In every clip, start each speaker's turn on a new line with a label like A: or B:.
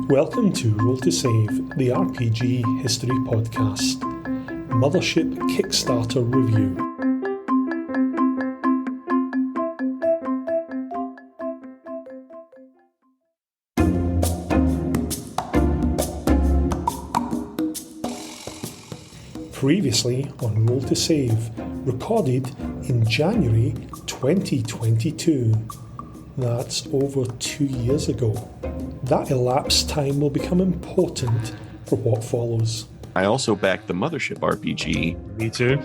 A: Welcome to Roll to Save, the RPG History Podcast. Mothership Kickstarter Review. Previously on Roll to Save, recorded in January 2022. That's over 2 years ago. That elapsed time will become important for what follows.
B: I also backed the Mothership RPG.
C: Me too.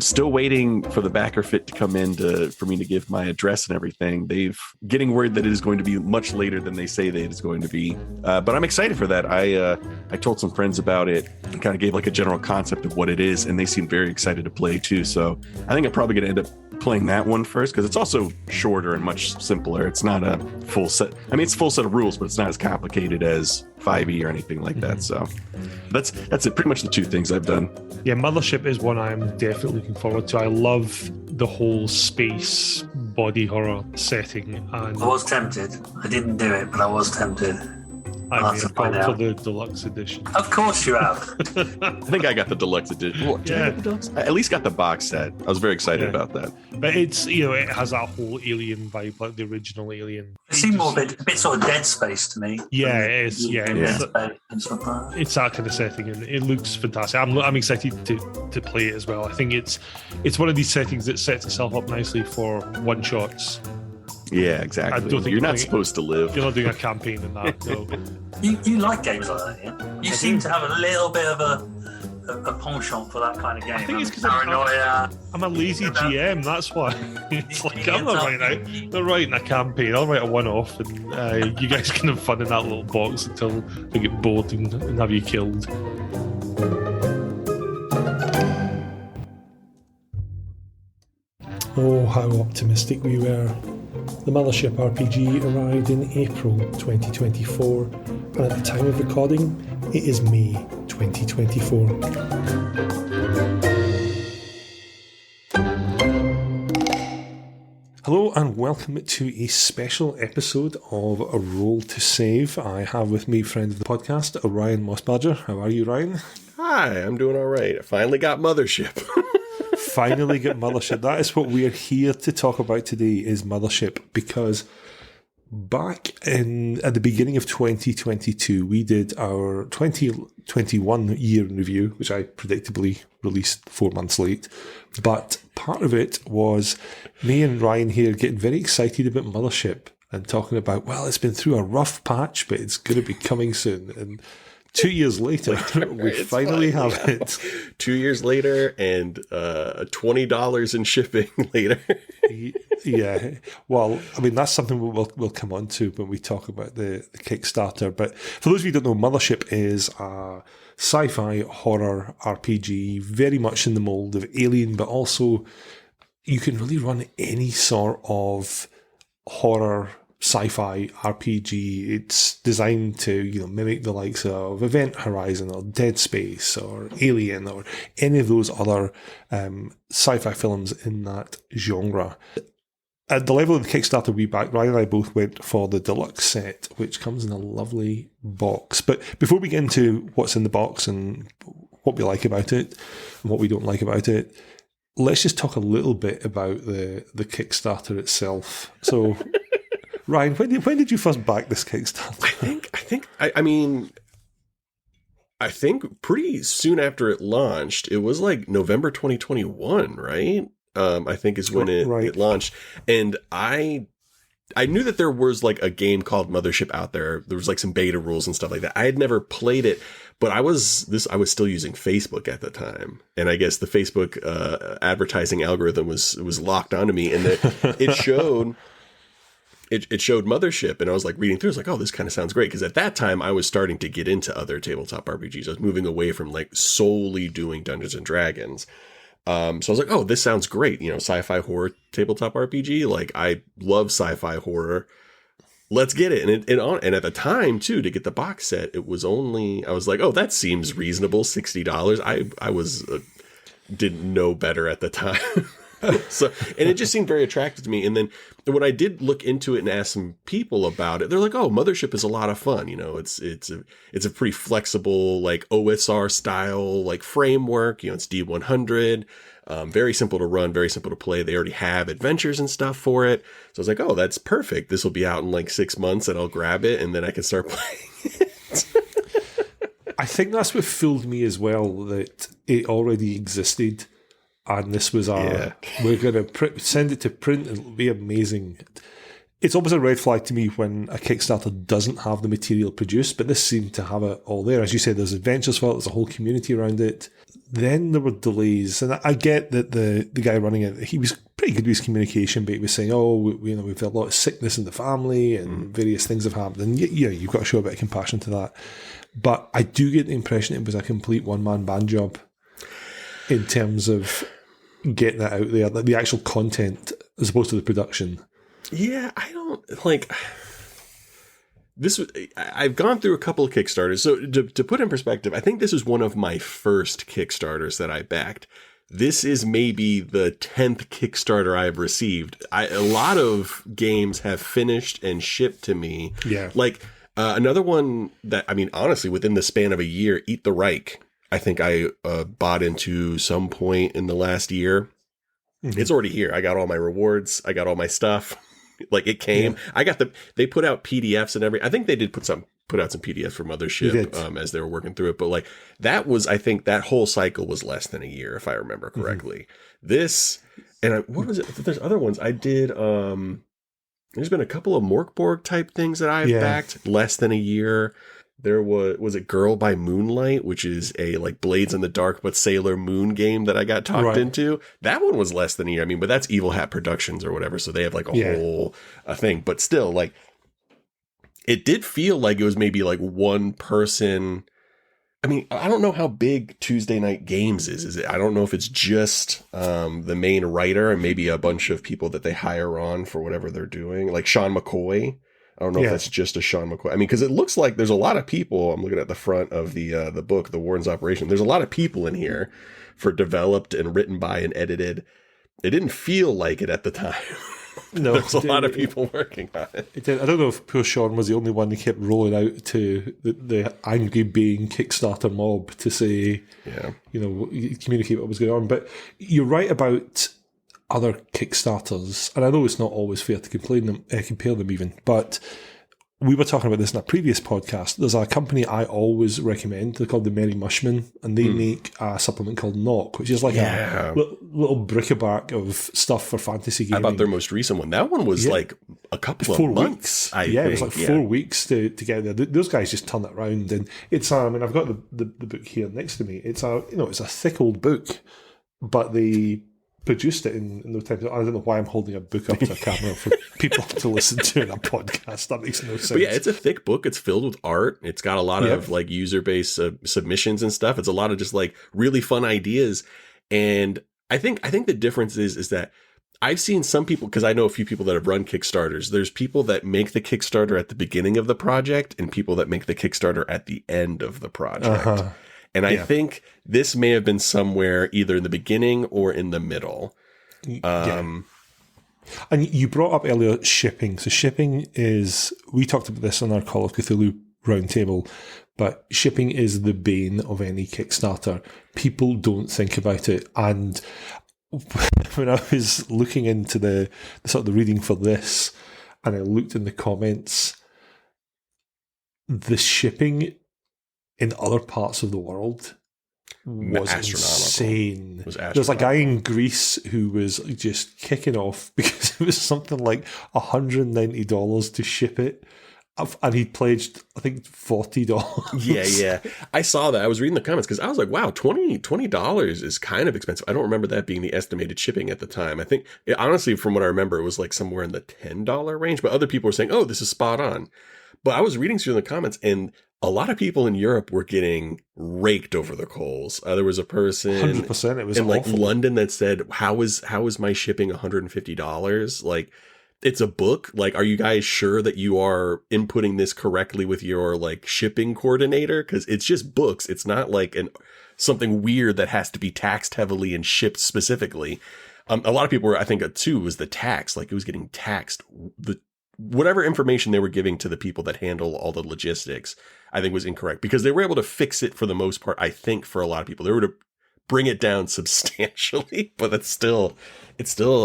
B: Still waiting for the backer fit to come in for me to give my address and everything. They've getting word that it is going to be much later than they say that it is going to be. But I'm excited for that. I told some friends about it and kind of gave like a general concept of what it is, and they seem very excited to play too. So I think I'm probably going to end up playing that one first because it's also shorter and much simpler. It's not a full set. I mean, it's a full set of rules, but it's not as complicated as 5e or anything like that. So that's it. Pretty much the two things I've done.
C: Yeah, Mothership is one I'm definitely looking forward to. I love the whole space body horror setting. And
D: I was tempted. I didn't do it, but I was tempted.
C: I may have gone for the deluxe edition.
D: Of course you have.
B: I think I got the deluxe edition. Well,
C: Yeah.
B: I at least got the box set. I was very excited about that.
C: But it's, it has that whole alien vibe, like the original Alien.
D: It seemed more a bit sort of Dead Space to me.
C: Yeah, it is. Yeah,
D: Dead Space and stuff like that.
C: It's that kind of setting, and it looks fantastic. I'm excited to play it as well. I think it's one of these settings that sets itself up nicely for one shots.
B: Yeah, exactly.
C: I don't think
B: you're not supposed to live.
C: You're not doing a campaign in that. No.
D: You like games like that, yeah? You seem to have a little bit of a penchant for that kind of game.
C: I think it's because
D: Paranoia.
C: I'm a lazy GM. That's why. It's like I'm not writing a campaign. I'll write a one-off, and you guys can have fun in that little box until they get bored and have you killed.
A: Oh, how optimistic we were. The Mothership RPG arrived in April 2024, and at the time of recording, it is May 2024. Hello and welcome to a special episode of A Roll to Save. I have with me friend of the podcast, Ryan Mossbadger. How are you, Ryan?
E: Hi, I'm doing all right. I finally got Mothership.
A: Finally get Mothership. That is what we are here to talk about today, is Mothership, because back at the beginning of 2022, we did our 2021 year in review, which I predictably released 4 months late. But part of it was me and Ryan here getting very excited about Mothership and talking about, well, it's been through a rough patch, but it's going to be coming soon. And 2 years later, we finally have it.
E: 2 years later and $20 in shipping later.
A: Yeah. Well, I mean, that's something we'll come on to when we talk about the Kickstarter. But for those of you who don't know, Mothership is a sci-fi horror RPG, very much in the mold of Alien, but also you can really run any sort of horror sci-fi RPG. It's designed to, mimic the likes of Event Horizon or Dead Space or Alien or any of those other sci-fi films in that genre. At the level of the Kickstarter we backed, Ryan and I both went for the deluxe set, which comes in a lovely box. But before we get into what's in the box and what we like about it and what we don't like about it, let's just talk a little bit about the Kickstarter itself. So Ryan, when did you first back this Kickstarter?
E: I think pretty soon after it launched. It was like November 2021, right? I think is when it launched. And I knew that there was like a game called Mothership out there. There was like some beta rules and stuff like that. I had never played it, but I was still using Facebook at the time. And I guess the Facebook advertising algorithm was locked onto me, and it showed It showed Mothership, and I was like reading through. I was like, oh, this kind of sounds great. Because at that time, I was starting to get into other tabletop RPGs. I was moving away from like solely doing Dungeons and Dragons. So I was like, oh, this sounds great. Sci-fi horror tabletop RPG. Like, I love sci-fi horror. Let's get it. And at the time, too, to get the box set, it was only, I was like, oh, that seems reasonable, $60. I was didn't know better at the time. So, and it just seemed very attractive to me. And then when I did look into it and ask some people about it, they're like, "Oh, Mothership is a lot of fun. You know, it's a pretty flexible, like OSR style, like framework. You know, it's D100, very simple to run, very simple to play. They already have adventures and stuff for it. So I was like, oh, that's perfect. This will be out in like 6 months, and I'll grab it, and then I can start playing it."
A: I think that's what fooled me as well, that it already existed. And this was we're going to send it to print and it'll be amazing. It's always a red flag to me when a Kickstarter doesn't have the material produced, but this seemed to have it all there. As you said, there's adventures for it, there's a whole community around it. Then there were delays, and I get that the guy running it, he was pretty good with his communication, but he was saying, we've had a lot of sickness in the family and various things have happened. And yeah, you've got to show a bit of compassion to that. But I do get the impression it was a complete one-man band job in terms of getting that out there, like the actual content as opposed to the production.
E: Yeah, I don't like this. I've gone through a couple of Kickstarters. So to put in perspective, I think this is one of my first Kickstarters that I backed. This is maybe the 10th Kickstarter I've received. A lot of games have finished and shipped to me.
A: Yeah.
E: Like another one that, I mean, honestly, within the span of a year, Eat the Reich, I think I bought into some point in the last year. Mm-hmm. It's already here. I got all my rewards. I got all my stuff. Like it came. Yeah. They put out PDFs and everything. I think they did put out some PDFs for Mothership as they were working through it. But like that was, I think that whole cycle was less than a year, if I remember correctly. Mm-hmm. This, and what was it? There's other ones I did. There's been a couple of Morkborg type things that I've backed less than a year. There was it Girl by Moonlight, which is a like Blades in the Dark but Sailor Moon game that I got talked into. That one was less than a year. I mean, but that's Evil Hat Productions or whatever, so they have like a whole thing. But still, like, it did feel like it was maybe like one person. I mean, I don't know how big Tuesday Night Games is. I don't know if it's just the main writer and maybe a bunch of people that they hire on for whatever they're doing, like Sean McCoy. I don't know if that's just a Sean McCoy. I mean, because it looks like there's a lot of people. I'm looking at the front of the book, The Warden's Operation. There's a lot of people in here for developed and written by and edited. It didn't feel like it at the time. No, there's a lot of people working on it.
A: I don't know if poor Sean was the only one who kept rolling out to the angry being Kickstarter mob to say, communicate what was going on. But you're right about other Kickstarters, and I know it's not always fair to compare them even, but we were talking about this in a previous podcast. There's a company I always recommend. They're called the Merry Mushmen, and they make a supplement called Knock, which is like a little bric-a-brac of stuff for fantasy gaming.
E: How about their most recent one? That one was like a couple of months.
A: It was like 4 weeks to get there. Those guys just turn it around, and it's I mean, I've got the book here next to me. It's a thick old book, but they produced it in no time. I don't know why I'm holding a book up to a camera for people to listen to in a podcast. That makes no sense.
E: But yeah, it's a thick book. It's filled with art. It's got a lot of like user-based submissions and stuff. It's a lot of just like really fun ideas. And I think the difference is that I've seen some people, because I know a few people that have run Kickstarters. There's people that make the Kickstarter at the beginning of the project and people that make the Kickstarter at the end of the project. Uh-huh. And I think this may have been somewhere either in the beginning or in the middle.
A: And you brought up earlier shipping. So shipping is, we talked about this on our Call of Cthulhu roundtable, but shipping is the bane of any Kickstarter. People don't think about it. And when I was looking into the sort of the reading for this, and I looked in the comments, the shipping in other parts of the was insane. There's a guy in Greece who was just kicking off because it was something like $190 to ship it, and he pledged, I think, $40.
E: Yeah. I saw that. I was reading the comments because I was like, wow, $20 is kind of expensive. I don't remember that being the estimated shipping at the time. I think, honestly, from what I remember, it was like somewhere in the $10 range, but other people were saying, oh, this is spot on. But I was reading through the comments, and a lot of people in Europe were getting raked over the coals. There was a person
A: 100%. It was
E: in
A: awful.
E: London that said, how is my shipping $150? Like, it's a book. Like, are you guys sure that you are inputting this correctly with your like shipping coordinator? Because it's just books. It's not like something weird that has to be taxed heavily and shipped specifically. A lot of people were, I think, too, was the tax. Like, it was getting taxed. Whatever information they were giving to the people that handle all the logistics, I think was incorrect, because they were able to fix it for the most part. I think for a lot of people, they were to bring it down substantially, but it's still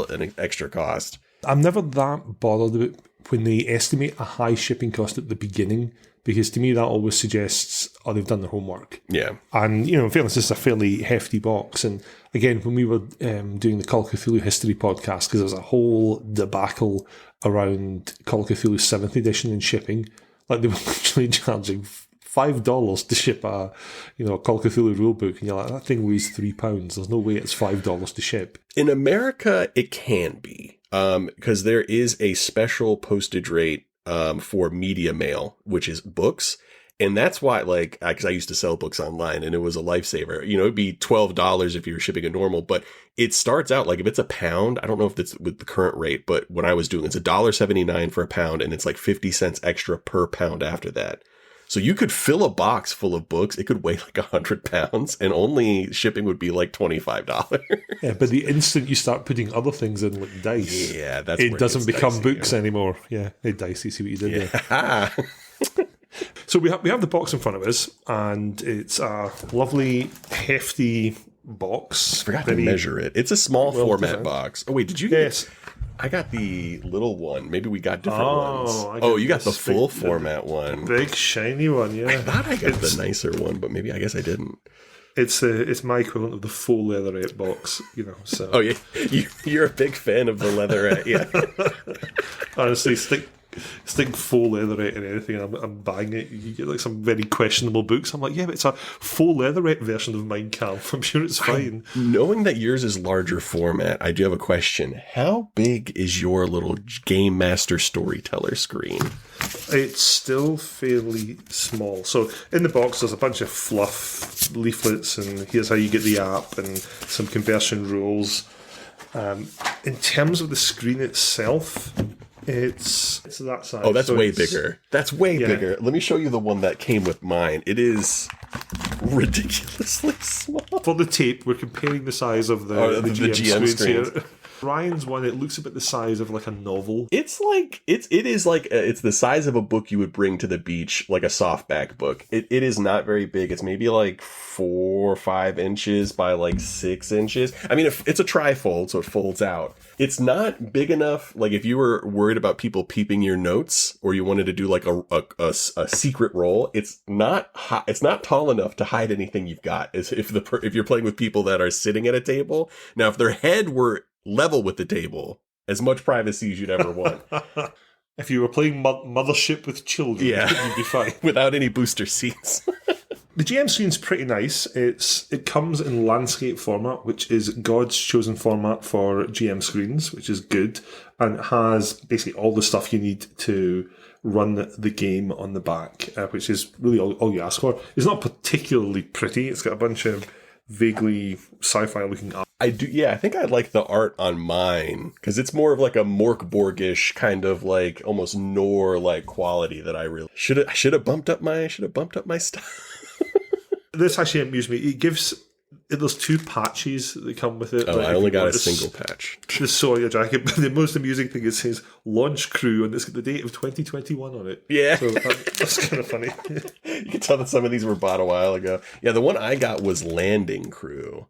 E: an extra cost.
A: I'm never that bothered about when they estimate a high shipping cost at the beginning, because to me that always suggests, oh, they've done their homework.
E: Yeah.
A: And, in fairness, this is a fairly hefty box. And again, when we were doing the Call of Cthulhu History podcast, because there was a whole debacle around Call of Cthulhu 7th edition and shipping, like they were literally charging $5 to ship a Call of Cthulhu rulebook, and you're like, that thing weighs £3. There's no way it's $5 to ship.
E: In America, it can be, because there is a special postage rate for media mail, which is books. And that's why, like, because I used to sell books online, and it was a lifesaver. It'd be $12 if you were shipping a normal, but it starts out, like, if it's £1, I don't know if it's with the current rate, but when I was doing, it's $1.79 for £1, and it's like 50 cents extra per pound after that. So you could fill a box full of books. It could weigh like 100 pounds, and only shipping would be like $25.
A: Yeah, but the instant you start putting other things in, like dice,
E: yeah,
A: it doesn't become books anymore. Yeah, hey, dice, you see what you did there. So we have the box in front of us, and it's a lovely, hefty box.
E: I forgot to measure it. It's a small format box. Oh, wait, did you get
A: Yes.
E: I got the little one. Maybe we got different ones. You got the full format one.
A: Big, shiny one, yeah.
E: I thought I got the nicer one, but maybe I guess I didn't.
A: It's my equivalent of the faux leatherette box, so.
E: Oh, yeah. You're a big fan of the leatherette, yeah.
A: Honestly, stick faux leatherette in anything, I'm buying it. You get like some very questionable books. I'm like, yeah, but it's a faux leatherette version of Mein Kampf. I'm sure it's fine.
E: Knowing that yours is larger format, I do have a question. How big is your little Game Master Storyteller screen?
A: It's still fairly small. So in the box, there's a bunch of fluff leaflets, and here's how you get the app and some conversion rules. In terms of the screen itself, it's that size.
E: Oh, that's way bigger. That's way bigger. Let me show you the one that came with mine. It is ridiculously small.
A: For the tape, we're comparing the size of the GM screens here. Ryan's one, it looks about the size of like a novel.
E: It's like it's the size of a book you would bring to the beach, like a softback book. It is not very big. It's maybe like 4 or 5 inches by like 6 inches. I mean, it's a trifold, so it folds out. It's not big enough. Like if you were worried about people peeping your notes, or you wanted to do like a secret roll, it's not tall enough to hide anything you've got. If you're playing with people that are sitting at a table. Now, if their head were level with the table, as much privacy as you'd ever want.
A: If you were playing Mothership with children, you'd be fine.
E: Without any booster seats.
A: The GM screen's pretty nice. It comes in landscape format, which is God's chosen format for GM screens, which is good, and it has basically all the stuff you need to run the game on the back, which is really all you ask for. It's not particularly pretty. It's got a bunch of vaguely sci-fi looking art.
E: I do, yeah. I think I like the art on mine because it's more of like a Morkborgish kind of like almost Nor like quality that I really should have bumped up my stuff.
A: This actually amused me. It gives there's 2 patches that come with it.
E: Oh, I only got a single patch.
A: The Sawyer jacket, but the most amusing thing is it says launch crew, and it's got the date of 2021 on it.
E: Yeah,
A: so that's kind of funny.
E: You can tell that some of these were bought a while ago. Yeah, the one I got was landing crew,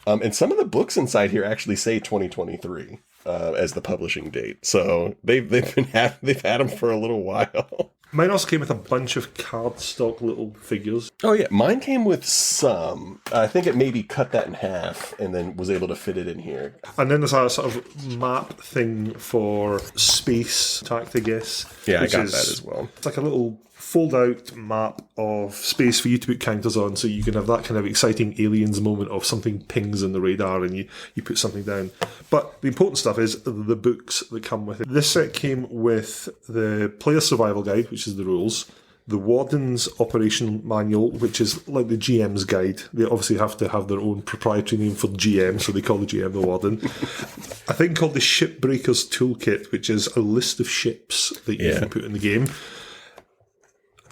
E: and some of the books inside here actually say 2023 as the publishing date. So they've had them for a little while.
A: Mine also came with a bunch of cardstock little figures.
E: Oh, yeah. Mine came with some. I think it maybe cut that in half and then was able to fit it in here.
A: And then there's a sort of map thing for space tact, I guess.
E: Yeah, I got that as well.
A: It's like a little fold-out map of space for you to put counters on, so you can have that kind of exciting aliens moment of something pings in the radar and you put something down. But the important stuff is the books that come with it. This set came with the Player Survival Guide, which is the rules, the Warden's Operation Manual, which is like the GM's guide. They obviously have to have their own proprietary name for GM, so they call the GM the Warden. A thing called the Shipbreaker's Toolkit, which is a list of ships that you can put in the game.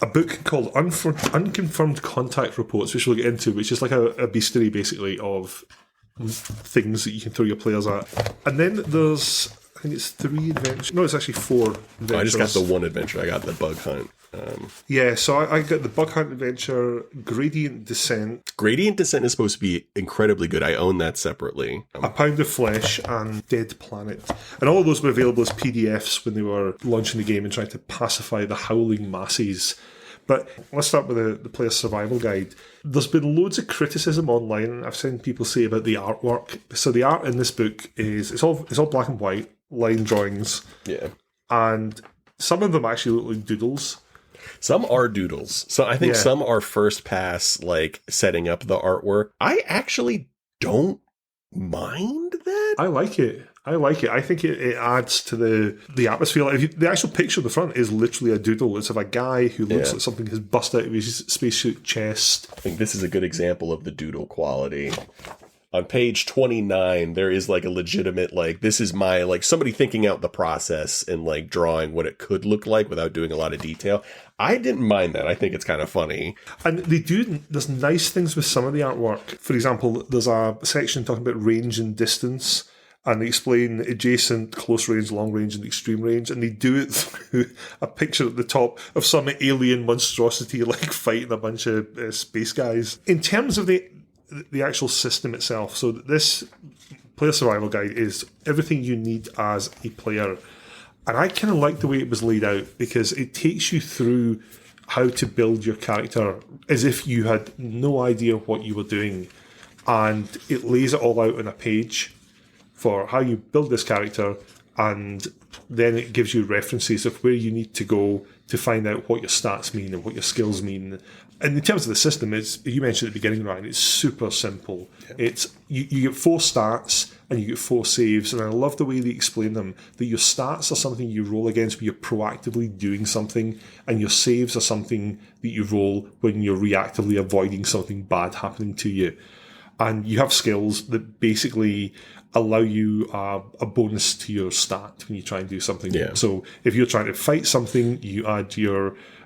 A: A book called Unconfirmed Contact Reports, which we'll get into, which is like a bestiary, basically, of things that you can throw your players at. And then there's, I think it's 3 adventures. No, it's actually 4 adventures.
E: I just got the 1 adventure. I got the bug hunt.
A: So I got the bug hunt adventure, Gradient Descent.
E: Gradient Descent is supposed to be incredibly good. I own that separately.
A: A Pound of Flesh and Dead Planet. And all of those were available as PDFs when they were launching the game and trying to pacify the howling masses. But let's start with the player survival guide. There's been loads of criticism online. I've seen people say about the artwork. So the art in this book is it's all black and white, line drawings.
E: Yeah.
A: And some of them actually look like doodles.
E: Some are doodles. So I think some are first pass, like setting up the artwork. I actually don't mind that.
A: I like it. I think it adds to the atmosphere. Like the actual picture of the front is literally a doodle. It's of a guy who looks like something has bust out of his spacesuit chest.
E: I think this is a good example of the doodle quality. On page 29, there is like a legitimate, like, this is my, like, somebody thinking out the process and like drawing what it could look like without doing a lot of detail. I didn't mind that. I think it's kind of funny.
A: And there's nice things with some of the artwork. For example, there's a section talking about range and distance, and they explain adjacent, close range, long range, and extreme range, and they do it through a picture at the top of some alien monstrosity like fighting a bunch of space guys. In terms of the actual system itself, so this player survival guide is everything you need as a player. And I kind of like the way it was laid out because it takes you through how to build your character as if you had no idea what you were doing. And it lays it all out on a page for how you build this character, and then it gives you references of where you need to go to find out what your stats mean and what your skills mean. And in terms of the system, you mentioned at the beginning, Ryan, it's super simple. Yeah. It's you get 4 stats and you get 4 saves, and I love the way they explain them, that your stats are something you roll against when you're proactively doing something, and your saves are something that you roll when you're reactively avoiding something bad happening to you. And you have skills that basically allow you a bonus to your stat when you try and do something.
E: Yeah.
A: So if you're trying to fight something, you add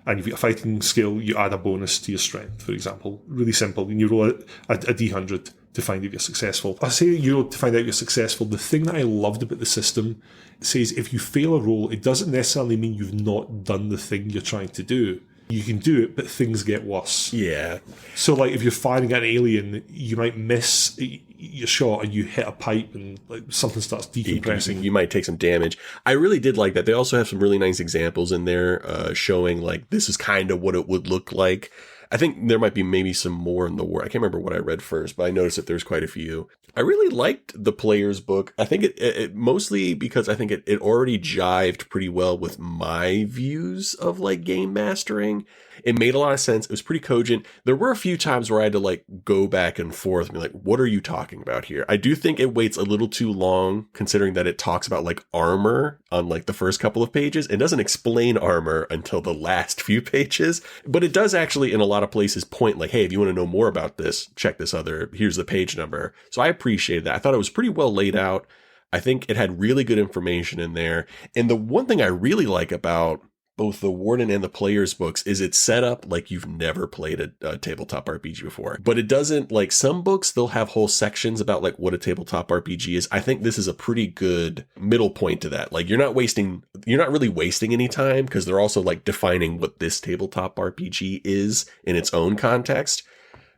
A: and if you've got a fighting skill, you add a bonus to your strength, for example. Really simple. And you roll a D100 to find if you're successful. I say you roll to find out if you're successful. The thing that I loved about the system says if you fail a roll, it doesn't necessarily mean you've not done the thing you're trying to do. You can do it, but things get worse.
E: Yeah.
A: So, like, if you're firing at an alien, you might miss your shot and you hit a pipe and like something starts decompressing.
E: You might take some damage. I really did like that. They also have some really nice examples in there showing, like, this is kind of what it would look like. I think there might be maybe some more in the war. I can't remember what I read first, but I noticed that there's quite a few. I really liked the player's book. I think it mostly because I think it already jived pretty well with my views of like game mastering. It made a lot of sense. It was pretty cogent. There were a few times where I had to like go back and forth and be like, what are you talking about here? I do think it waits a little too long considering that it talks about like armor on like the first couple of pages. It doesn't explain armor until the last few pages, but it does actually in a lot of places point like, hey, if you want to know more about this, check this here's the page number. So I appreciated that. I thought it was pretty well laid out. I think it had really good information in there. And the one thing I really like about both the Warden and the player's books is it's set up like you've never played a tabletop RPG before. But it doesn't, like some books, they'll have whole sections about like what a tabletop RPG is. I think this is a pretty good middle point to that. Like you're not really wasting any time because they're also like defining what this tabletop RPG is in its own context.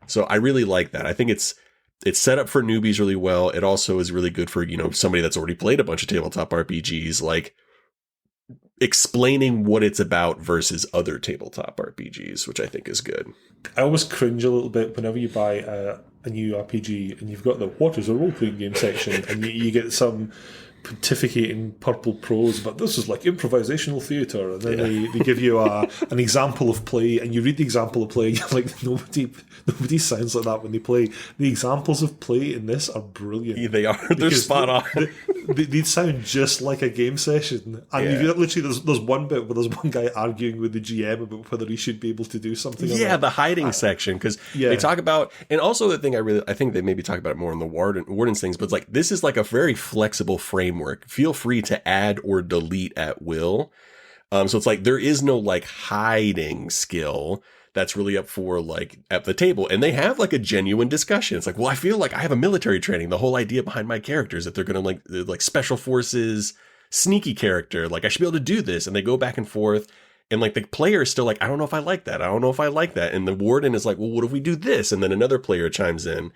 E: So I really like that. I think it's set up for newbies really well. It also is really good for, somebody that's already played a bunch of tabletop RPGs, like explaining what it's about versus other tabletop RPGs, which I think is good.
A: I always cringe a little bit whenever you buy a new RPG and you've got the what is a role-playing game section and you get some pontificating purple prose, but this is like improvisational theatre, and then they give you an example of play, and you read the example of play and you're like, nobody sounds like that when they play. The examples of play in this are brilliant.
E: Yeah, they are. They're spot on.
A: They sound just like a game session. And literally there's one bit where there's one guy arguing with the GM about whether he should be able to do something.
E: Yeah, the hiding section, because they talk about, and also the thing I think they maybe talk about it more in the Warden's things, but it's like this is like a very flexible framework. Feel free to add or delete at will. So it's like there is no like hiding skill. that's really up for like at the table. And they have like a genuine discussion. It's like, well, I feel like I have a military training. The whole idea behind my character is that they're going to like special forces, sneaky character. Like I should be able to do this. And they go back and forth. And like the player is still like, I don't know if I like that. I don't know if I like that. And the warden is like, well, what if we do this? And then another player chimes in.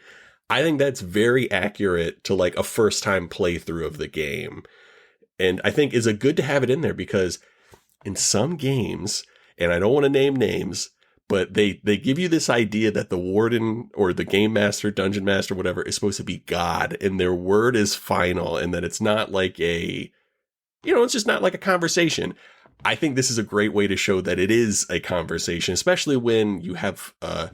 E: I think that's very accurate to like a first time playthrough of the game. And I think is a good to have it in there because in some games, and I don't want to name names, but they give you this idea that the warden or the game master, dungeon master, whatever, is supposed to be God and their word is final and that it's not like it's just not like a conversation. I think this is a great way to show that it is a conversation, especially when you have a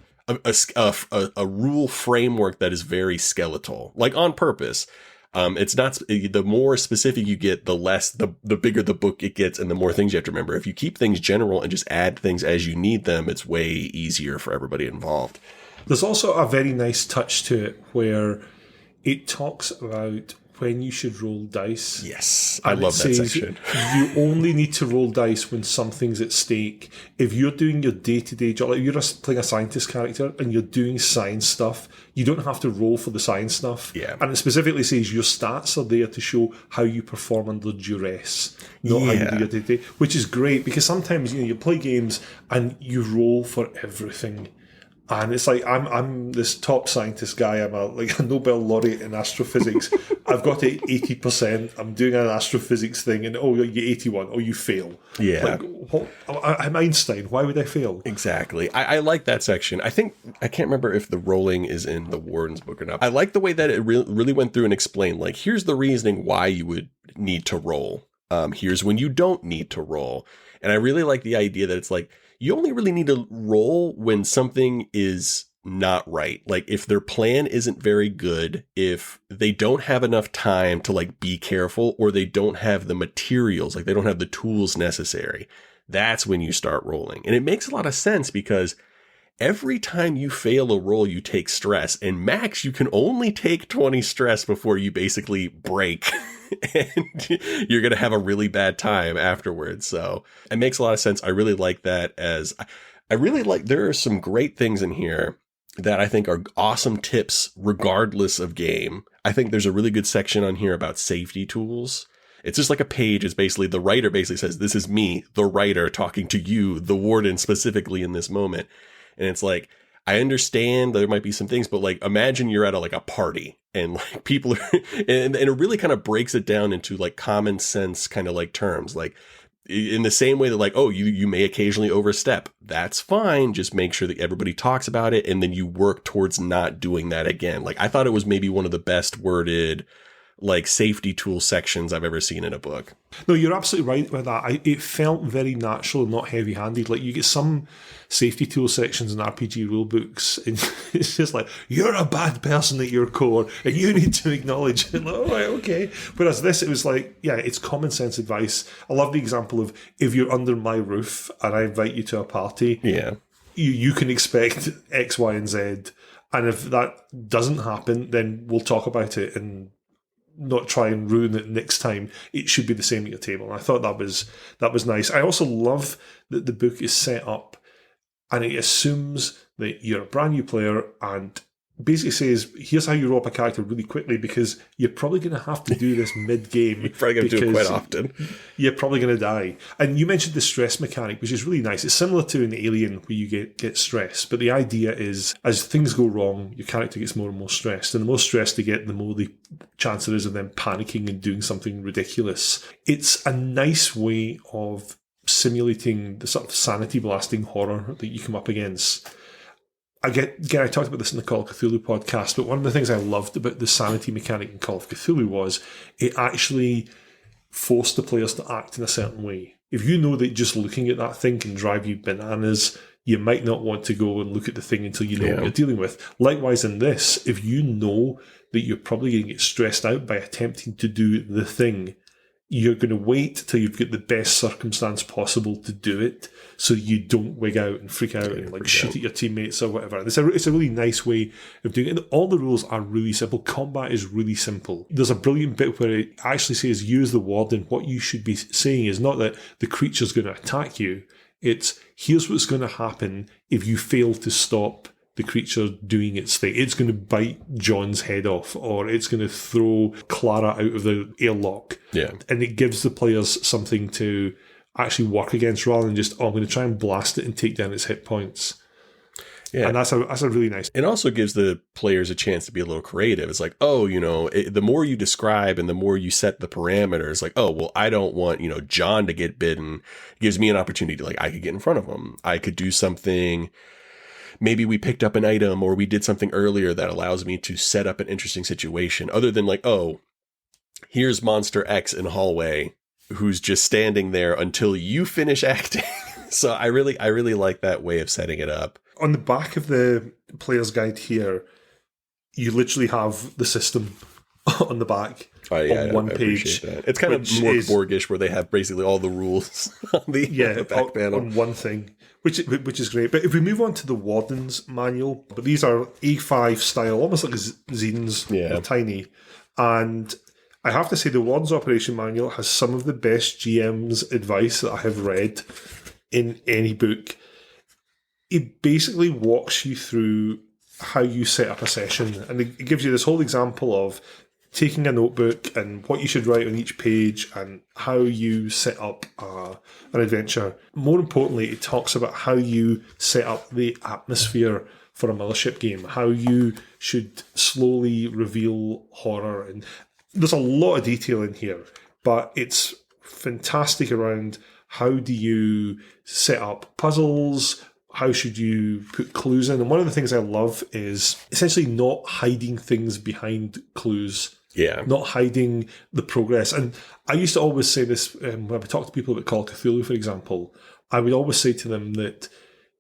E: rule framework that is very skeletal, like on purpose. It's not, the more specific you get, the bigger the book it gets and the more things you have to remember. If you keep things general and just add things as you need them, it's way easier for everybody involved.
A: There's also a very nice touch to it where it talks about when you should roll dice.
E: Yes, I love that section.
A: You only need to roll dice when something's at stake. If you're doing your day-to-day job, like you're playing a scientist character and you're doing science stuff, you don't have to roll for the science stuff.
E: Yeah.
A: And it specifically says your stats are there to show how you perform under duress, not how you do your day-to-day, which is great because sometimes you play games and you roll for everything. And it's like, I'm this top scientist guy. I'm a Nobel laureate in astrophysics. I've got it 80%. I'm doing an astrophysics thing, and you get 81. Oh, you fail.
E: Yeah.
A: I'm Einstein. Why would I fail?
E: Exactly. I like that section. I can't remember if the rolling is in the warden's book or not. I like the way that it really went through and explained, like, here's the reasoning why you would need to roll. Here's when you don't need to roll. And I really like the idea that it's like, you only really need to roll when something is not right. Like if their plan isn't very good, if they don't have enough time to like be careful, or they don't have the materials, like they don't have the tools necessary, that's when you start rolling. And it makes a lot of sense because every time you fail a roll, you take stress. And max, you can only take 20 stress before you basically break. And you're going to have a really bad time afterwards. So it makes a lot of sense. I really like that. There are some great things in here that I think are awesome tips regardless of game. I think there's a really good section on here about safety tools. It's just like a page. It's basically, the writer basically says, this is me, the writer, talking to you, the warden, specifically in this moment. And it's like, I understand there might be some things, but like, imagine you're at a party and like people are, and it really kind of breaks it down into like common sense kind of like terms, like in the same way that like, oh, you may occasionally overstep. That's fine. Just make sure that everybody talks about it. And then you work towards not doing that again. Like I thought it was maybe one of the best worded like safety tool sections I've ever seen in a book.
A: No, you're absolutely right with that. It felt very natural and not heavy-handed. Like you get some safety tool sections in RPG rulebooks, and it's just like, you're a bad person at your core, and you need to acknowledge it. Like, all right, okay. Whereas this, it was like, yeah, it's common sense advice. I love the example of, if you're under my roof and I invite you to a party, you can expect X, Y, and Z. And if that doesn't happen, then we'll talk about it and not try and ruin it next time. It should be the same at your table. And I thought that was nice. I also love that the book is set up and it assumes that you're a brand new player and basically says, here's how you roll up a character really quickly because you're probably going to have to do this mid-game.
E: You're probably going to do it quite often.
A: You're probably going to die. And you mentioned the stress mechanic, which is really nice. It's similar to an Alien where you get stressed. But the idea is, as things go wrong, your character gets more and more stressed. And the more stressed they get, the more the chance there is of them panicking and doing something ridiculous. It's a nice way of simulating the sort of sanity-blasting horror that you come up against. I talked about this in the Call of Cthulhu podcast, but one of the things I loved about the sanity mechanic in Call of Cthulhu was it actually forced the players to act in a certain way. If you know that just looking at that thing can drive you bananas, you might not want to go and look at the thing until you know what you're dealing with. Likewise in this, if you know that you're probably going to get stressed out by attempting to do the thing, you're going to wait till you've got the best circumstance possible to do it so you don't wig out and freak out and like shoot at your teammates or whatever. And it's a really nice way of doing it. And all the rules are really simple. Combat is really simple. There's a brilliant bit where it actually says, you as the warden, what you should be saying is not that the creature's going to attack you. It's here's what's going to happen if you fail to stop the creature doing its thing. It's going to bite John's head off, or it's going to throw Clara out of the airlock.
E: Yeah.
A: And it gives the players something to actually work against rather than just, I'm going to try and blast it and take down its hit points. Yeah. And that's a really nice.
E: It also gives the players a chance to be a little creative. It's like, oh, the more you describe and the more you set the parameters, like, oh, well, I don't want, John to get bitten. It gives me an opportunity to, I could get in front of him. I could do something. Maybe we picked up an item or we did something earlier that allows me to set up an interesting situation other than oh, here's Monster X in hallway who's just standing there until you finish acting. So I really like that way of setting it up.
A: On the back of the player's guide here, you literally have the system on the back on one page.
E: It's kind of more Borgish where they have basically all the rules on the back panel.
A: On one thing. Which is great. But if we move on to the Warden's manual, but these are A5 style, almost like zines, they're tiny. And I have to say the Warden's Operation Manual has some of the best GM's advice that I have read in any book. It basically walks you through how you set up a session. And it gives you this whole example of taking a notebook and what you should write on each page and how you set up an adventure. More importantly, it talks about how you set up the atmosphere for a Mothership game, how you should slowly reveal horror. And there's a lot of detail in here, but it's fantastic around how do you set up puzzles, how should you put clues in. And one of the things I love is essentially not hiding things behind clues.
E: Yeah.
A: Not hiding the progress. And I used to always say this when I talk to people about Call of Cthulhu, for example. I would always say to them that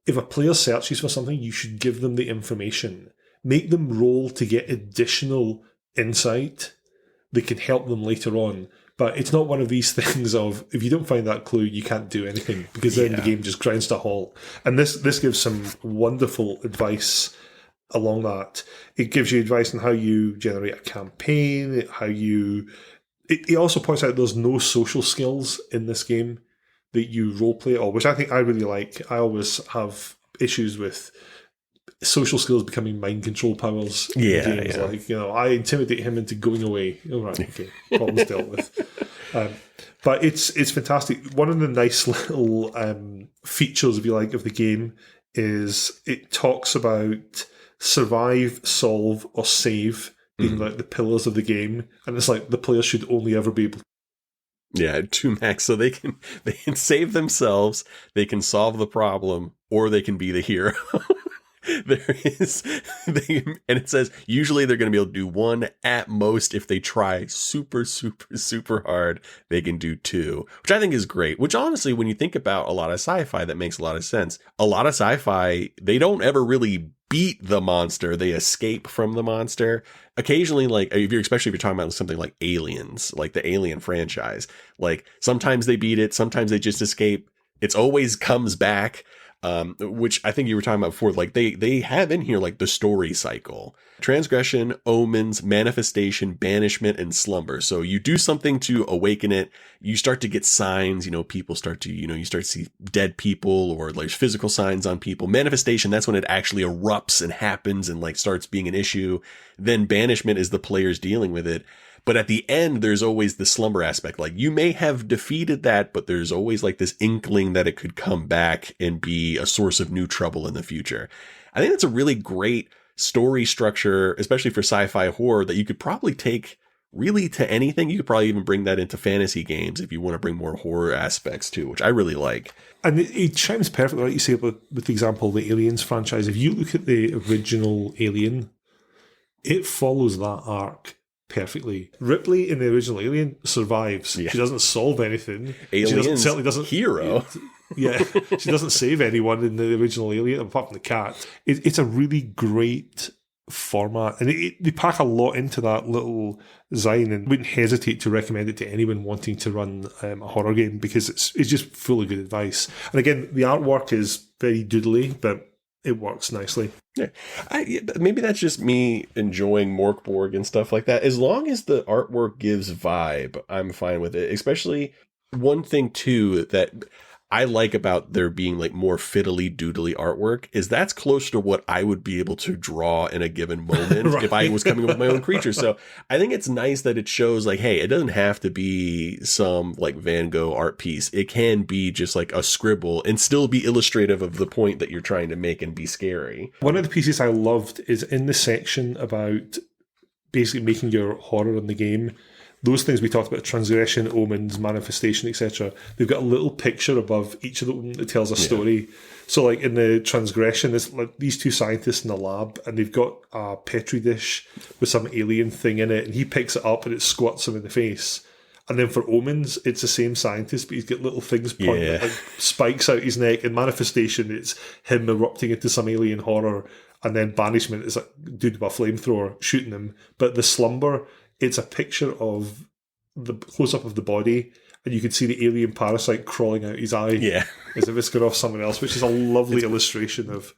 A: if a player searches for something, you should give them the information. Make them roll to get additional insight that can help them later on. But it's not one of these things of, if you don't find that clue, you can't do anything, because then the game just grinds to a halt. And this gives some wonderful advice along that. It gives you advice on how you generate a campaign, it also points out there's no social skills in this game that you roleplay at all, which I think I really like. I always have issues with social skills becoming mind control powers in games. Like, I intimidate him into going away. Oh, right, okay, problems dealt with. But it's fantastic. One of the nice little features, if you like, of the game is it talks about survive, solve, or save being like the pillars of the game, and it's like the player should only ever be able to.
E: Yeah, 2 max, so they can save themselves, they can solve the problem, or they can be the hero. And it says usually they're going to be able to do 1 at most. If they try super, super, super hard, they can do 2, which I think is great. Which honestly, when you think about a lot of sci-fi, that makes a lot of sense. A lot of sci-fi, they don't ever really beat the monster, they escape from the monster. Occasionally, especially if you're talking about something like Aliens, like the Alien franchise, like sometimes they beat it, sometimes they just escape. It's always comes back. Which I think you were talking about before, like they have in here like the story cycle: transgression, omens, manifestation, banishment, and slumber. So you do something to awaken it, you start to get signs, people start to, you start to see dead people or like physical signs on people. Manifestation, that's when it actually erupts and happens and like starts being an issue. Then banishment is the players dealing with it. But at the end, there's always the slumber aspect. Like you may have defeated that, but there's always like this inkling that it could come back and be a source of new trouble in the future. I think that's a really great story structure, especially for sci-fi horror, that you could probably take really to anything. You could probably even bring that into fantasy games if you want to bring more horror aspects too, which I really like.
A: And it chimes perfectly, like you say, with the example of the Aliens franchise. If you look at the original Alien, it follows that arc perfectly. Ripley in the original Alien survives. Yeah. She doesn't solve anything.
E: Aliens
A: certainly doesn't
E: hero.
A: Yeah, she doesn't save anyone in the original Alien apart from the cat. It's a really great format, and they pack a lot into that little zine, and wouldn't hesitate to recommend it to anyone wanting to run a horror game, because it's just full of good advice. And again, the artwork is very doodly, but it works nicely.
E: Yeah, maybe that's just me enjoying Morkborg and stuff like that. As long as the artwork gives vibe, I'm fine with it. Especially one thing too that I like about there being like more fiddly doodly artwork is that's close to what I would be able to draw in a given moment
A: Right.
E: if I was coming up with my own creature. So I think it's nice that it shows like, hey, it doesn't have to be some like Van Gogh art piece. It can be just like a scribble and still be illustrative of the point that you're trying to make and be scary.
A: One of the pieces I loved is in the section about basically making your horror in the game. Those things we talked about, transgression, omens, manifestation, etc. They've got a little picture above each of them that tells a story. So like in the transgression, there's like these two scientists in a lab and they've got a Petri dish with some alien thing in it and he picks it up and it squats him in the face. And then for omens, it's the same scientist, but he's got little things pointing like spikes out his neck. And manifestation, it's him erupting into some alien horror. And then banishment is like dude with a flamethrower shooting him. But the slumber, it's a picture of the close-up of the body, and you can see the alien parasite crawling out his eye as if it's got off someone else, which is a lovely illustration of...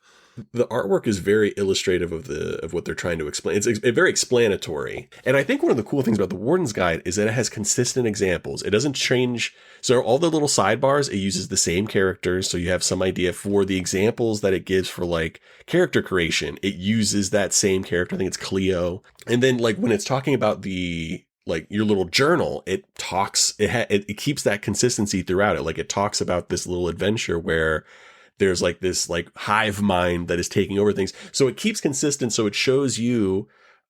E: The artwork is very illustrative of what they're trying to explain. It's very explanatory. And I think one of the cool things about the Warden's Guide is that it has consistent examples. It doesn't change. So all the little sidebars, it uses the same characters. So you have some idea for the examples that it gives for like character creation. It uses that same character. I think it's Cleo. And then like when it's talking about the like your little journal, it keeps that consistency throughout it. Like it talks about this little adventure where there's like this like hive mind that is taking over things. So it keeps consistent. So it shows you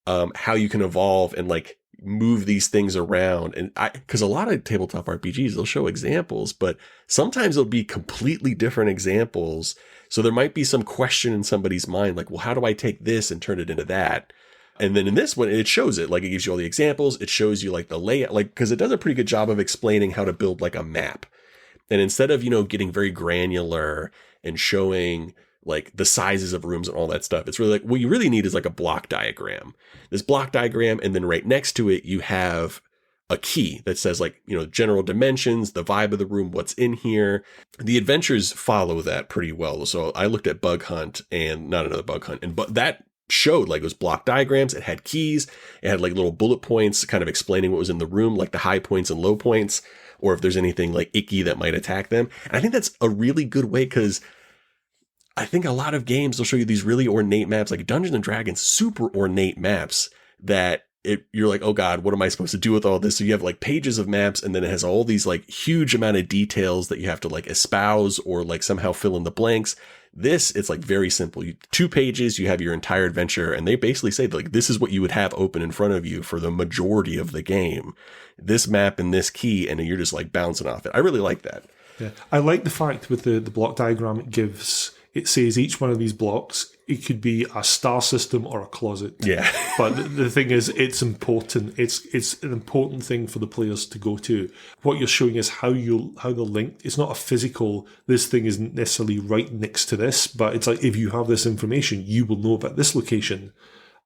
E: how you can evolve and like move these things around. And because a lot of tabletop RPGs, they'll show examples, but sometimes they'll be completely different examples. So there might be some question in somebody's mind, like, well, how do I take this and turn it into that? And then in this one, it shows it, like it gives you all the examples. It shows you like the layout, like, because it does a pretty good job of explaining how to build like a map. And instead of, getting very granular and showing like the sizes of rooms and all that stuff, it's really like what you really need is like a block diagram. This block diagram, and then right next to it, you have a key that says like, general dimensions, the vibe of the room, what's in here. The adventures follow that pretty well. So I looked at Bug Hunt and not another Bug Hunt, but that showed like it was block diagrams. It had keys. It had like little bullet points kind of explaining what was in the room, like the high points and low points, or if there's anything like icky that might attack them. And I think that's a really good way, because I think a lot of games will show you these really ornate maps, like Dungeons and Dragons, super ornate maps that you're like, oh God, what am I supposed to do with all this? So you have like pages of maps, and then it has all these like huge amount of details that you have to like espouse or like somehow fill in the blanks. This, it's like very simple. 2 pages, you have your entire adventure, and they basically say like, this is what you would have open in front of you for the majority of the game. This map and this key, and you're just like bouncing off it. I really like that.
A: Yeah, I like the fact with the block diagram it says each one of these blocks, it could be a star system or a closet.
E: Yeah.
A: But the thing is, it's important. It's an important thing for the players to go to. What you're showing is how they're linked. It's not a physical, this thing isn't necessarily right next to this, but it's like, if you have this information, you will know about this location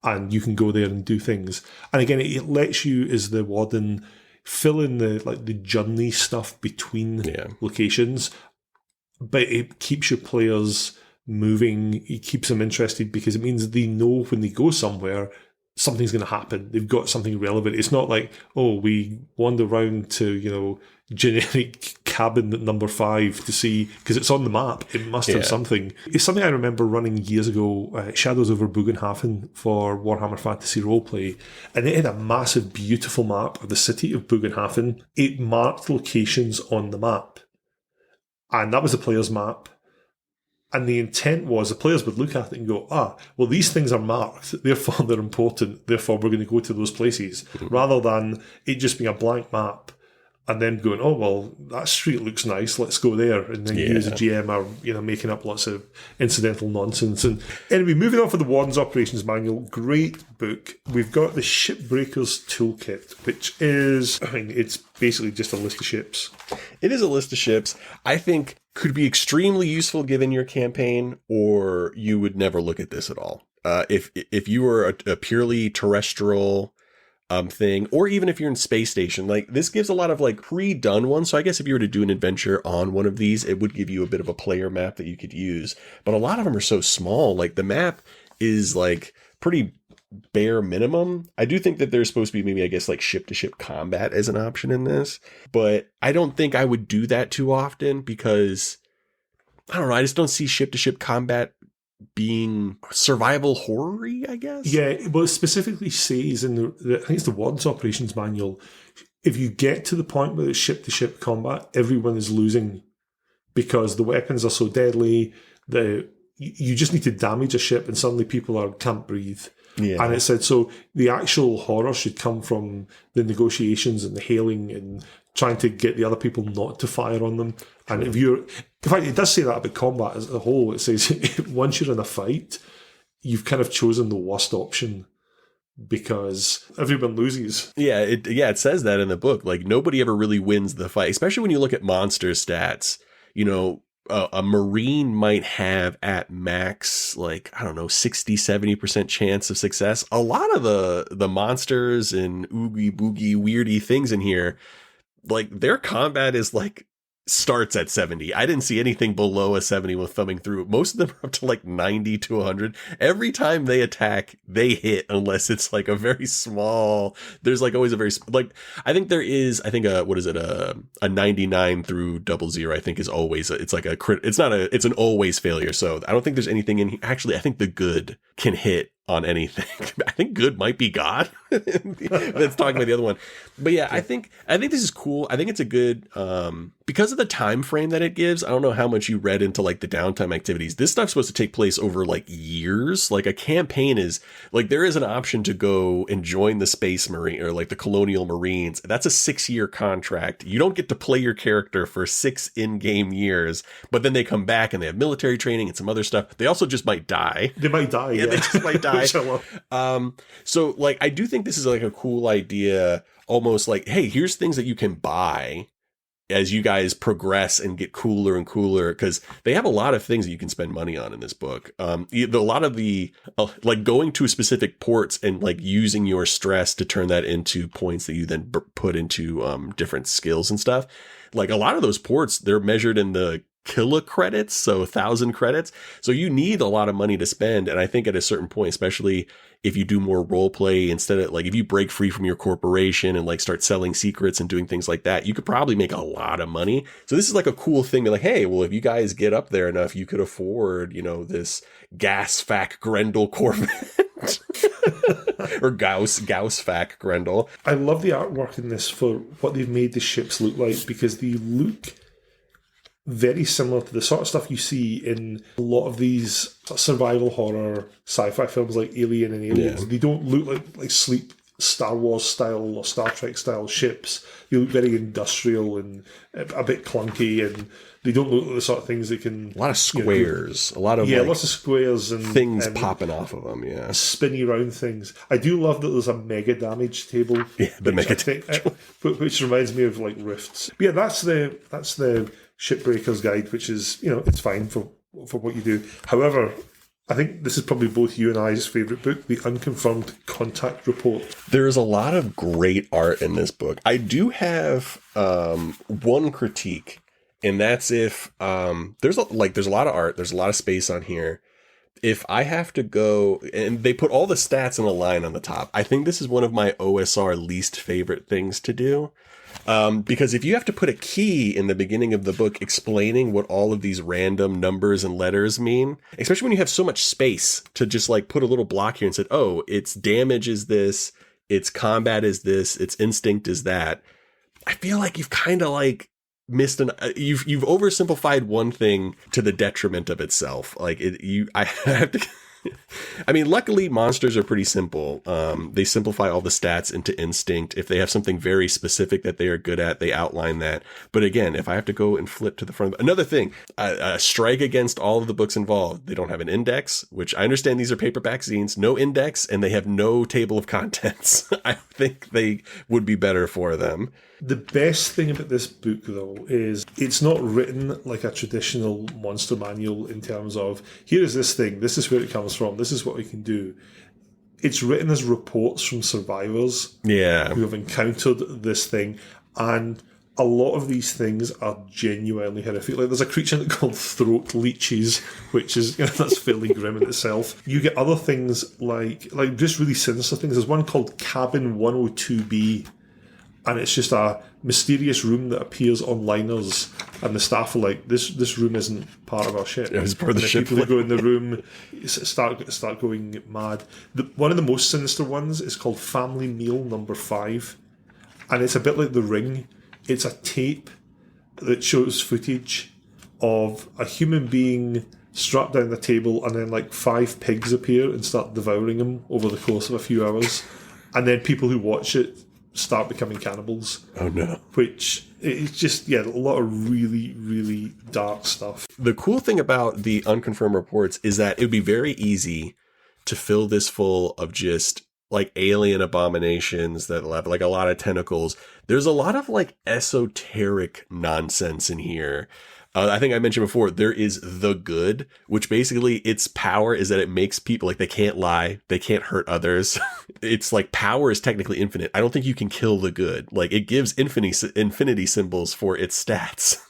A: and you can go there and do things. And again, it lets you, as the warden, fill in the journey stuff between locations, but it keeps your players moving. It keeps them interested, because it means they know when they go somewhere, something's going to happen. They've got something relevant. It's not like, oh, we wander around to, generic cabin number 5 to see, because it's on the map. It must have something. It's something I remember running years ago, Shadows over Bugenhafen for Warhammer Fantasy Roleplay, and it had a massive, beautiful map of the city of Bugenhafen. It marked locations on the map, and that was the player's map. And the intent was the players would look at it and go, well, these things are marked, therefore they're important, therefore we're going to go to those places, rather than it just being a blank map and then going, oh, well, that street looks nice, let's go there. And then you as a GM are, making up lots of incidental nonsense. And anyway, moving on for the Warden's Operations Manual, great book. We've got the Shipbreaker's Toolkit, which is, it's basically just a list of ships.
E: It is a list of ships. I think could be extremely useful given your campaign, or you would never look at this at all. If you were a purely terrestrial thing, or even if you're in space station, like this gives a lot of like pre-done ones. So I guess if you were to do an adventure on one of these, it would give you a bit of a player map that you could use. But a lot of them are so small. Like the map is like pretty bare minimum. I do think that there's supposed to be maybe, I guess, like ship-to-ship combat as an option in this, but I don't think I would do that too often because, I don't know, I just don't see ship-to-ship combat being survival horror-y, I guess.
A: Yeah, well, it specifically says in I think it's the Warden's Operations Manual, if you get to the point where it's ship-to-ship combat, everyone is losing because the weapons are so deadly, you just need to damage a ship and suddenly people can't breathe.
E: Yeah.
A: And it said, so the actual horror should come from the negotiations and the hailing and trying to get the other people not to fire on them. And in fact, it does say that about combat as a whole. It says once you're in a fight, you've kind of chosen the worst option because everyone loses.
E: Yeah, it says that in the book. Like, nobody ever really wins the fight, especially when you look at monster stats. You know, a Marine might have at max, like, I don't know, 60-70% chance of success. A lot of the monsters and oogie boogie weirdy things in here, like, their combat is like starts at 70. I didn't see anything below a 70 with thumbing through. Most of them are up to like 90 to 100. Every time they attack, they hit unless it's like a very small, there's like always a very, like, I think there is, a 99 through 00, I think is always, it's like a crit, it's an always failure. So I don't think there's anything in here. Actually, I think the good can hit on anything. I think good might be God. Let's talk about the other one. But yeah, I think this is cool. I think it's a good, because of the time frame that it gives. I don't know how much you read into like the downtime activities. This stuff's supposed to take place over like years. Like, a campaign is like, there is an option to go and join the Space Marine or like the Colonial Marines. That's a 6-year contract. You don't get to play your character for 6 in-game years, but then they come back and they have military training and some other stuff. They also just might die.
A: They might die.
E: Yeah, they just might die. So like, I do think this is like a cool idea, almost like, hey, here's things that you can buy as you guys progress and get cooler and cooler, because they have a lot of things that you can spend money on in this book. A lot of the like going to specific ports and like using your stress to turn that into points that you then put into different skills and stuff. Like, a lot of those ports, they're measured in the kilocredits, so 1,000 credits. So you need a lot of money to spend. And I think at a certain point, especially if you do more role play, instead of like, if you break free from your corporation and like start selling secrets and doing things like that, you could probably make a lot of money. So this is like a cool thing. Be like, hey, well, if you guys get up there enough, you could afford, you know, this Gasfac Grendel Corvette. Or Gaussfac Grendel.
A: I love the artwork in this for what they've made the ships look like, because they look very similar to the sort of stuff you see in a lot of these survival horror sci-fi films like Alien and Aliens. Yeah. They don't look like sleek Star Wars style or Star Trek style ships. They look very industrial and a bit clunky, and they don't look like the sort of things that can...
E: A lot of squares. A lot of
A: lots of squares and
E: things popping off of them, yeah.
A: Spinny round things. I do love that there's a mega damage table.
E: Yeah, the mega damage.
A: Which reminds me of like Rifts. But yeah, that's the Shipbreaker's Guide, which is, you know, it's fine for what you do. However, I think this is probably both you and I's favourite book, The Unconfirmed Contact Report.
E: There's a lot of great art in this book. I do have one critique, and that's if there's a lot of art, there's a lot of space on here. If I have to go, and they put all the stats in a line on the top, I think this is one of my OSR least favorite things to do. Because if you have to put a key in the beginning of the book explaining what all of these random numbers and letters mean, especially when you have so much space to just like put a little block here and say, oh, its damage is this, its combat is this, its instinct is that, I feel like you've kind of like missed you've oversimplified one thing to the detriment of itself. Like I have to... I mean, luckily monsters are pretty simple. They simplify all the stats into instinct. If they have something very specific that they are good at, they outline that. But again, if I have to go and flip to the front, another thing, a strike against all of the books involved. They don't have an index, which I understand these are paperback zines, no index, and they have no table of contents. I think they would be better for them.
A: The best thing about this book, though, is it's not written like a traditional monster manual in terms of, here is this thing, this is where it comes from, this is what we can do. It's written as reports from survivors who have encountered this thing. And a lot of these things are genuinely horrific. Like there's a creature called throat leeches, which is that's fairly grim in itself. You get other things like just really sinister things. There's one called Cabin 102B, and it's just a mysterious room that appears on liners, and the staff are like, "This room isn't part of our ship."
E: Yeah, it's part of the ship.
A: People who go in the room start going mad. One of the most sinister ones is called Family Meal Number 5, and it's a bit like The Ring. It's a tape that shows footage of a human being strapped down the table, and then like 5 pigs appear and start devouring him over the course of a few hours, and then people who watch it start becoming cannibals.
E: Oh no.
A: Which it's just, a lot of really, really dark stuff.
E: The cool thing about the unconfirmed reports is that it would be very easy to fill this full of just like alien abominations that have like a lot of tentacles. There's a lot of like esoteric nonsense in here. I think I mentioned before, there is the good, which basically its power is that it makes people like they can't lie, they can't hurt others. It's like power is technically infinite. I don't think you can kill the good. Like it gives infinity symbols for its stats.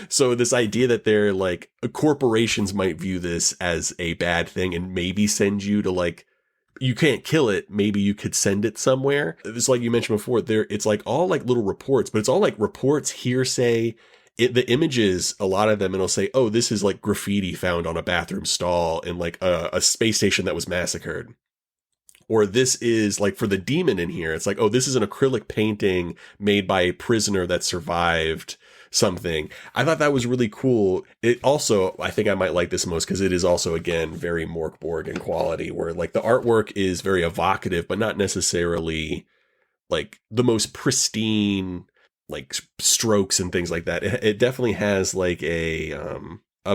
E: So this idea that they're like corporations might view this as a bad thing and maybe send you to like, you can't kill it. Maybe you could send it somewhere. It's like you mentioned before there. It's like all like little reports, but it's all like reports, hearsay. The images, a lot of them, it'll say, oh, this is like graffiti found on a bathroom stall in like a space station that was massacred. Or this is like for the demon in here. It's like, oh, this is an acrylic painting made by a prisoner that survived something. I thought that was really cool. It also, I think I might like this most because it is also, again, very Morkborg in quality, where like the artwork is very evocative, but not necessarily like the most pristine like strokes and things like that. It definitely has like a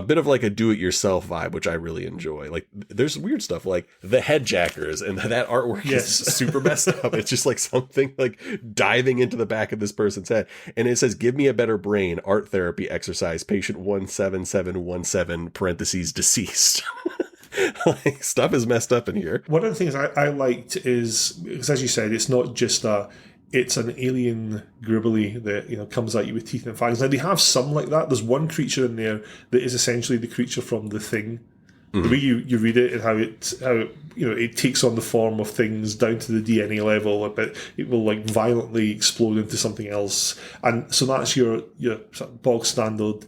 E: bit of like a do-it-yourself vibe, which I really enjoy. Like there's weird stuff like the headjackers, and that artwork is super messed up. It's just like something like diving into the back of this person's head. And it says, give me a better brain, art therapy exercise, patient 17717, parentheses, deceased. Like stuff is messed up in here.
A: One of the things I liked is, because as you said, it's not just it's an alien gribbly that comes at you with teeth and fangs. Now they have some like that. There's one creature in there that is essentially the creature from The Thing. Mm-hmm. The way you read it and how it takes on the form of things down to the DNA level, but it will like violently explode into something else. And so that's your sort of bog standard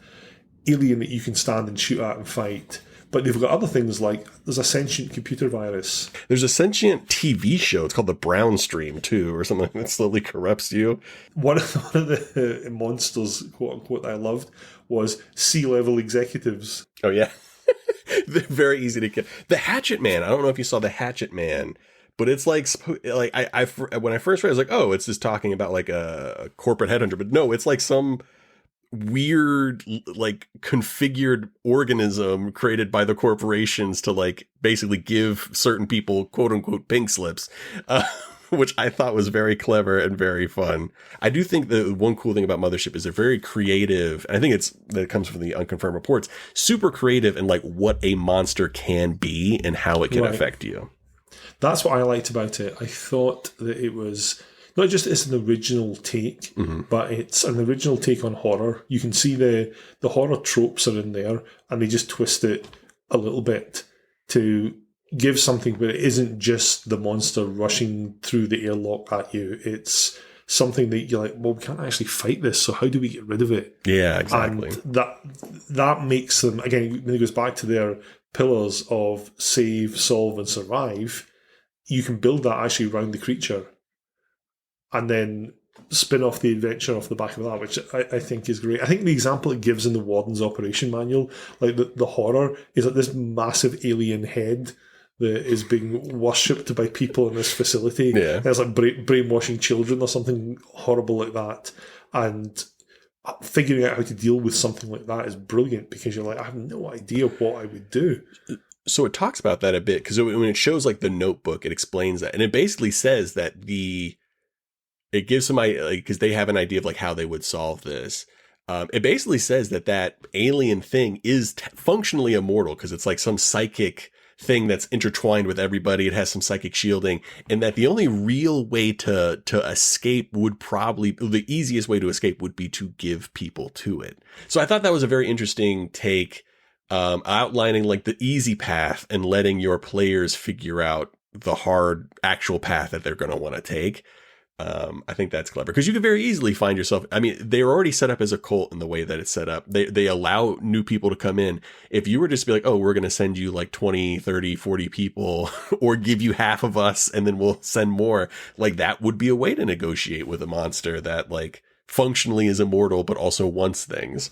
A: alien that you can stand and shoot at and fight. But they've got other things like there's a sentient computer virus.
E: There's a sentient TV show. It's called the Brown Stream too, or something that slowly corrupts you.
A: One of the monsters, quote unquote, that I loved was C-level executives.
E: Oh yeah, they're very easy to kill. The Hatchet Man. I don't know if you saw the Hatchet Man, but it's like I when I first read it, I was like, oh, it's just talking about like a corporate headhunter. But no, it's like some weird like configured organism created by the corporations to like basically give certain people quote unquote pink slips, which I thought was very clever and very fun. I do think the one cool thing about Mothership is they're very creative. I think that it comes from the unconfirmed reports, super creative in like what a monster can be and how it can affect you.
A: That's what I liked about it. I thought that it was not just it's an original take, but it's an original take on horror. You can see the horror tropes are in there, and they just twist it a little bit to give something, but it isn't just the monster rushing through the airlock at you. It's something that you're like, well, we can't actually fight this, so how do we get rid of it?
E: Yeah, exactly.
A: And that makes them, again, when it goes back to their pillars of save, solve, and survive, you can build that actually around the creature and then spin off the adventure off the back of that, which I think is great. I think the example it gives in the Warden's Operation Manual, like the horror, is that this massive alien head that is being worshipped by people in this facility.
E: Yeah.
A: There's like brainwashing children or something horrible like that. And figuring out how to deal with something like that is brilliant, because you're like, I have no idea what I would do.
E: So it talks about that a bit, because when it shows like the notebook, it explains that. And it basically says that it gives some idea, because they have an idea of like how they would solve this. It basically says that alien thing is functionally immortal, because it's like some psychic thing that's intertwined with everybody. It has some psychic shielding, and that the only real way to escape would probably, the easiest way to escape would be to give people to it. So I thought that was a very interesting take, outlining like the easy path and letting your players figure out the hard actual path that they're going to want to take. I think that's clever because you could very easily find yourself. I mean, they're already set up as a cult in the way that it's set up. They allow new people to come in. If you were just to be like, oh, we're going to send you like 20, 30, 40 people or give you half of us and then we'll send more, like that would be a way to negotiate with a monster that like functionally is immortal, but also wants things.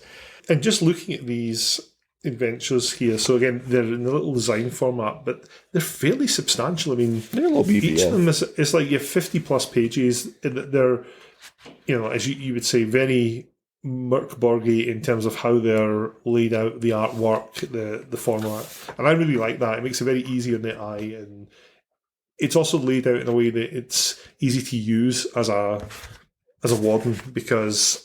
A: And just looking at these adventures here, so again, they're in a little design format, but they're fairly substantial. I mean,
E: they're a little beefy,
A: each of them is like you have 50 plus pages. They're, you know, as you would say, very Merkborgy in terms of how they're laid out, the artwork, the format, and I really like that. It makes it very easy on the eye, and it's also laid out in a way that it's easy to use as a warden because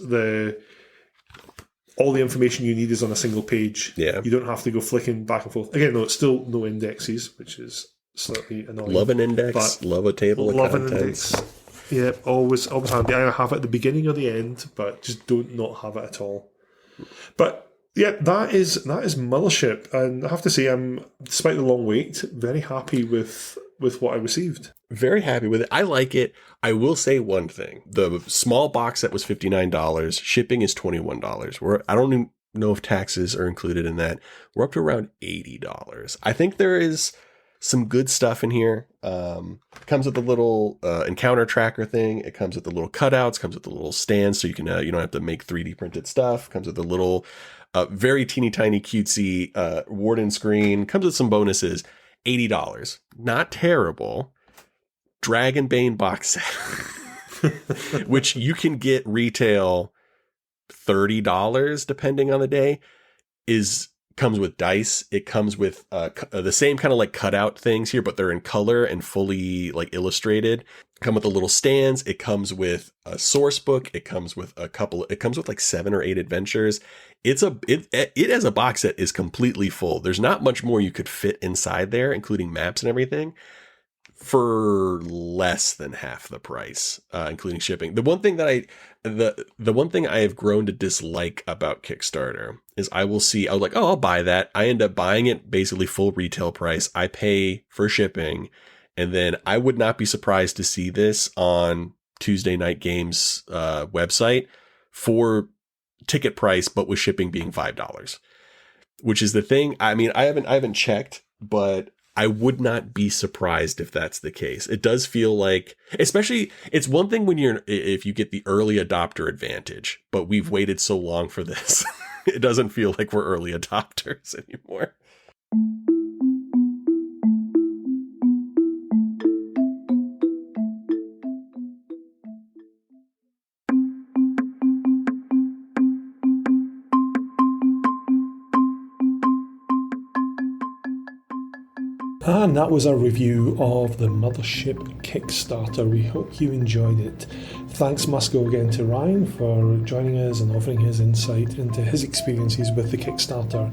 A: all the information you need is on a single page.
E: Yeah.
A: You don't have to go flicking back and forth. Again, though, it's still no indexes, which is slightly annoying.
E: Love an index. Love a table of contents.
A: An index. Yeah, always handy. I have it at the beginning or the end, but just don't not have it at all. But yeah, that is Mothership, and I have to say, I'm, despite the long wait, very happy with what I received.
E: Very happy with it. I like it. I will say one thing. The small box set was $59. Shipping is $21. I don't even know if taxes are included in that. We're up to around $80. I think there is some good stuff in here. It comes with the little encounter tracker thing. It comes with the little cutouts. Comes with the little stands so you can you don't have to make 3D printed stuff. Comes with a little very teeny tiny cutesy warden screen. Comes with some bonuses. $80. Not terrible. Dragonbane box set, which you can get retail $30 depending on the day, comes with dice. It comes with the same kind of like cutout things here, but they're in color and fully like illustrated. Come with the little stands. It comes with a source book. It comes with it comes with like 7 or 8 adventures. It as a box set is completely full. There's not much more you could fit inside there, including maps and everything, for less than half the price, including shipping. The one thing I have grown to dislike about Kickstarter is I was like, oh, I'll buy that. I end up buying it basically full retail price. I pay for shipping. And then I would not be surprised to see this on Tuesday Night Games website for ticket price, but with shipping being $5, which is the thing. I mean, I haven't checked, but I would not be surprised if that's the case. It does feel like, especially, it's one thing if you get the early adopter advantage, but we've waited so long for this. It doesn't feel like we're early adopters anymore.
A: And that was our review of the Mothership Kickstarter. We hope you enjoyed it. Thanks must go again to Ryan for joining us and offering his insight into his experiences with the Kickstarter.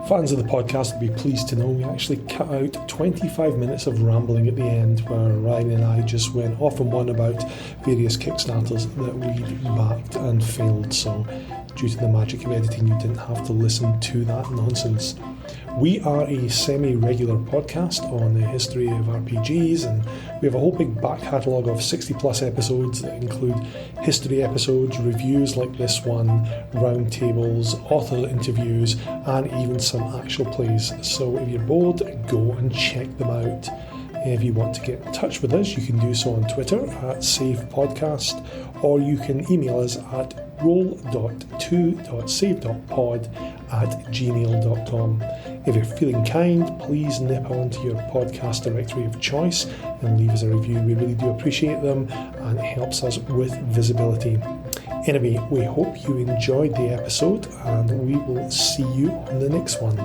A: Fans of the podcast will be pleased to know we actually cut out 25 minutes of rambling at the end where Ryan and I just went off and on about various Kickstarters that we'd backed and failed. So due to the magic of editing, you didn't have to listen to that nonsense. We are a semi-regular podcast on the history of RPGs, and we have a whole big back catalogue of 60 plus episodes that include history episodes, reviews like this one, roundtables, author interviews, and even some actual plays. So if you're bored, go and check them out. If you want to get in touch with us, you can do so on Twitter at SavePodcast, or you can email us at roll.2.save.pod@gmail.com. If you're feeling kind, please nip onto your podcast directory of choice and leave us a review. We really do appreciate them, and it helps us with visibility. Anyway, we hope you enjoyed the episode, and we will see you on the next one.